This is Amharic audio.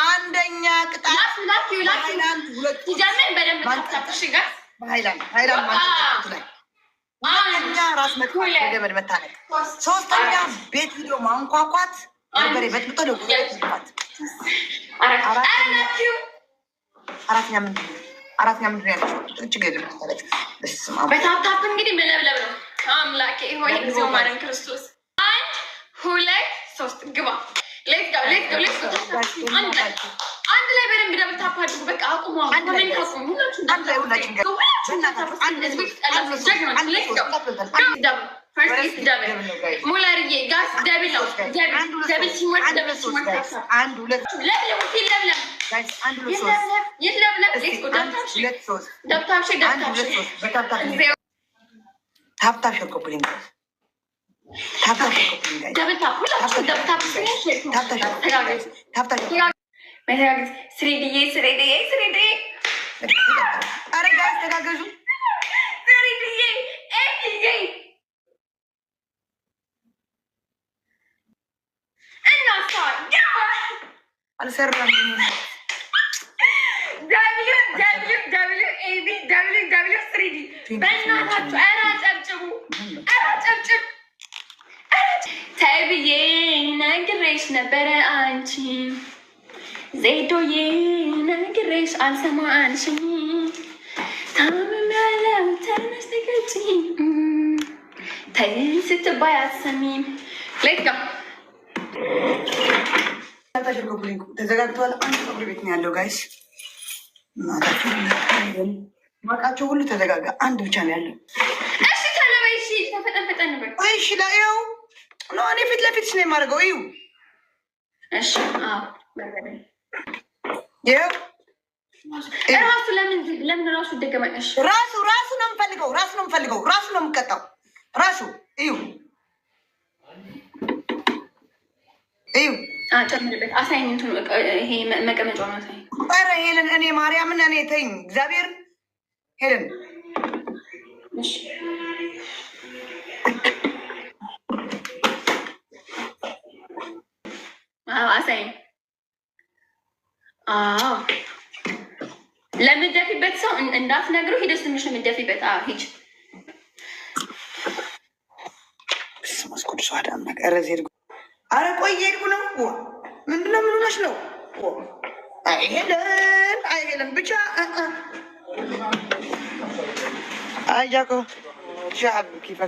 አንደኛ ቅጣት ሃይላንድ ሁለት ይጀምር በደንብ ታጣሽ ጋር ሃይላንድ ማንጠጣት ላይ አንደኛ ራስ ገመድ መታነቅ፣ ሶስተኛ ቤት ቪዲዮ ማንኳኳት በሬ በጥብጦ ነው ይባል። አራተኛ ምንድን ነው ያለችው? ችግር የለም በታፕታፕ እንግዲህ መለብለብ ነው። አምላኬ ሆይ እግዚኦ ማረን ክርስቶስ። 1 2 3 ግባ። ሌትስ ጎ አንድ ላይ በደንብ ደብል ታፕ አድርጉ። በቃ አቁሙ። ኮሜንት አቁሙ። ሁላችሁም ሙለርዬ ጋስ ደብል ነው። ደብል ሲሞት ታፕታፕ ሸርኮፕሊንግ ስሬድዬ ኧረ ጋይስ ተጋገዙ። አልሰራም በእናታችሁ ኧረ አጨብጭቡ፣ ኧረ አጨብጭቡ። ተይ ብዬ ነግሬሽ ነበረ አንቺ ዜዶዬ ነግሬሽ አልሰማሽኝ። ታምሜያለሁ ተነሽ ተቀጪ ተይ ስትባይ አትሰሚም። ሌትስ ጎ ተዘጋግተዋል። አንድ ፀጉር ቤት ነው ያለው ጋይስ። ማቃቸው ሁሉ ተዘጋጋ። አንድ ብቻ ነው ያለው። እሺ ተለበይ። እሺ ተፈጠን በል። እሺ ላየው ነው። እኔ ፊት ለፊት ነው የማደርገው። እዩ። እሺ ራሱ ለምን ራሱ ደገመሽ? ራሱ ነው የምፈልገው። ራሱ ነው የምቀጣው። ራሱ እዩ ጨምርበት። አሳይኝ እንትኑ ይሄ መቀመጫው ነው። አሳይኝ። ኧረ ሄለን እኔ ማርያምን እኔ ተይኝ እግዚአብሔር ሄለን እሺ አሳይኝ። ለምትደፊበት ሰው እንዳትነግሩ ሂደስ ትንሽ ነው የምትደፊበት። ሂጅ ስማስኮድ ሰው አዳም ነገር ዜድ አረ ቆይ ሄድኩ ነው። ምንድነው? ምን ሆነሽ ነው? አይሄለን ብቻ አያኮ ሻብ ኪፈ